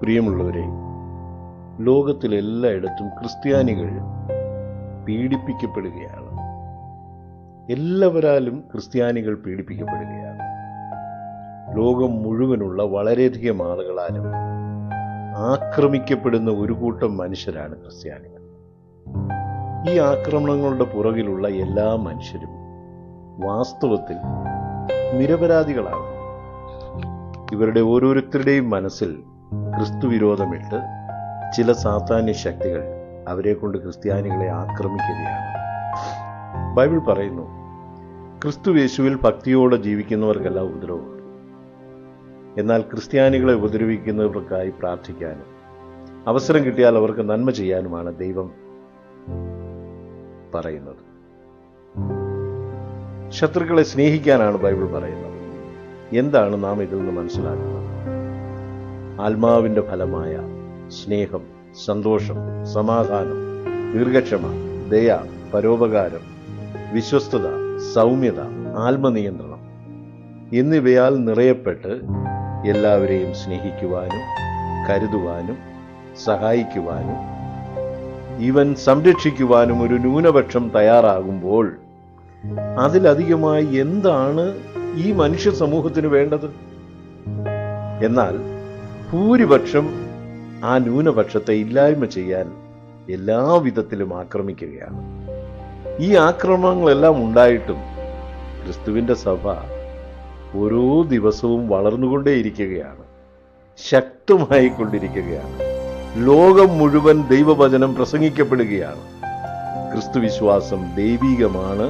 പ്രിയമുള്ളവരെ, ലോകത്തിലെല്ലായിടത്തും ക്രിസ്ത്യാനികൾ പീഡിപ്പിക്കപ്പെടുകയാണ്. എല്ലാവരാലും ക്രിസ്ത്യാനികൾ പീഡിപ്പിക്കപ്പെടുകയാണ്. ലോകം മുഴുവനുള്ള വളരെയധികം ആളുകളാലും ആക്രമിക്കപ്പെടുന്ന ഒരു കൂട്ടം മനുഷ്യരാണ് ക്രിസ്ത്യാനികൾ. ഈ ആക്രമണങ്ങളുടെ പുറകിലുള്ള എല്ലാ മനുഷ്യരും വാസ്തവത്തിൽ നിരപരാധികളാണ്. ഇവരുടെ ഓരോരുത്തരുടെയും മനസ്സിൽ ക്രിസ്തുവിരോധമിട്ട് ചില സാത്താന്യ ശക്തികൾ അവരെ കൊണ്ട് ക്രിസ്ത്യാനികളെ ആക്രമിക്കുകയാണ്. ബൈബിൾ പറയുന്നു, ക്രിസ്തുയേശുവിൽ ഭക്തിയോടെ ജീവിക്കുന്നവർക്കെല്ലാം ഉപദ്രവമുണ്ട്. എന്നാൽ ക്രിസ്ത്യാനികളെ ഉപദ്രവിക്കുന്നവർക്കായി പ്രാർത്ഥിക്കാനും അവസരം കിട്ടിയാൽ അവർക്ക് നന്മ ചെയ്യാനുമാണ് ദൈവം പറയുന്നത്. ശത്രുക്കളെ സ്നേഹിക്കാനാണ് ബൈബിൾ പറയുന്നത്. എന്താണ് നാം ഇതിൽ നിന്ന് മനസ്സിലാക്കുന്നത്? ആത്മാവിന്റെ ഫലമായ സ്നേഹം, സന്തോഷം, സമാധാനം, ദീർഘക്ഷമ, ദയ, പരോപകാരം, വിശ്വസ്തത, സൗമ്യത, ആത്മനിയന്ത്രണം എന്നിവയാൽ നിറയപ്പെട്ട് എല്ലാവരെയും സ്നേഹിക്കുവാനും കരുതുവാനും സഹായിക്കുവാനും ഇവൻ സംരക്ഷിക്കുവാനും ഒരു ന്യൂനപക്ഷം തയ്യാറാകുമ്പോൾ അതിലധികമായി എന്താണ് ഈ മനുഷ്യ സമൂഹത്തിന് വേണ്ടത്? എന്നാൽ ഭൂരിപക്ഷം ആ ന്യൂനപക്ഷത്തെ ഇല്ലായ്മ ചെയ്യാൻ എല്ലാ വിധത്തിലും ആക്രമിക്കുകയാണ്. ഈ ആക്രമണങ്ങളെല്ലാം ഉണ്ടായിട്ടും ക്രിസ്തുവിന്റെ സഭ ഓരോ ദിവസവും വളർന്നുകൊണ്ടേയിരിക്കുകയാണ്, ശക്തമായി കൊണ്ടിരിക്കുകയാണ്. ലോകം മുഴുവൻ ദൈവവചനം പ്രസംഗിക്കപ്പെടുകയാണ്. ക്രിസ്തുവിശ്വാസം ദൈവികമാണ്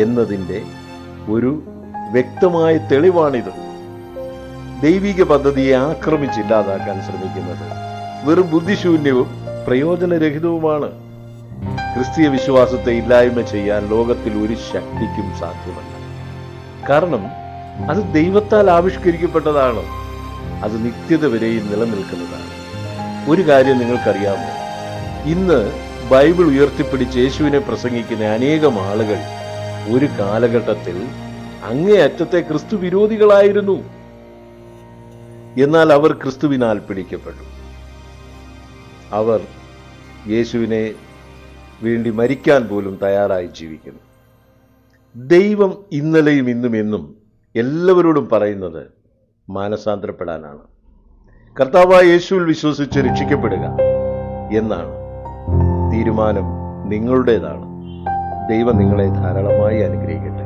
എന്നതിൻ്റെ ഒരു വ്യക്തമായ തെളിവാണിത്. ദൈവിക പദ്ധതിയെ ആക്രമിച്ചില്ലാതാക്കാൻ ശ്രമിക്കുന്നത് വെറും ബുദ്ധിശൂന്യവും പ്രയോജനരഹിതവുമാണ്. ക്രിസ്തീയ വിശ്വാസത്തെ ഇല്ലായ്മ ചെയ്യാൻ ലോകത്തിൽ ഒരു ശക്തിക്കും സാധ്യമല്ല. കാരണം അത് ദൈവത്താൽ ആവിഷ്കരിക്കപ്പെട്ടതാണ്. അത് നിത്യത വരെയും നിലനിൽക്കുന്നതാണ്. ഒരു കാര്യം നിങ്ങൾക്കറിയാമോ? ഇന്ന് ബൈബിൾ ഉയർത്തിപ്പിടിച്ച് യേശുവിനെ പ്രസംഗിക്കുന്ന അനേകം ആളുകൾ ഒരു കാലഘട്ടത്തിൽ അങ്ങേയറ്റത്തെ ക്രിസ്തു വിരോധികളായിരുന്നു. എന്നാൽ അവർ ക്രിസ്തുവിനാൽ പിടിക്കപ്പെട്ടു. അവർ യേശുവിനെ വേണ്ടി മരിക്കാൻ പോലും തയ്യാറായി ജീവിക്കുന്നു. ദൈവം ഇന്നലെയും ഇന്നും എന്നും എല്ലാവരോടും പറയുന്നത് മാനസാന്തരപ്പെടാനാണ്. കർത്താവായ യേശുവിൽ വിശ്വസിച്ച് രക്ഷിക്കപ്പെടുക എന്നാണ്. തീരുമാനം നിങ്ങളുടേതാണ്. ദൈവം നിങ്ങളെ ധാരാളമായി അനുഗ്രഹിക്കട്ടെ.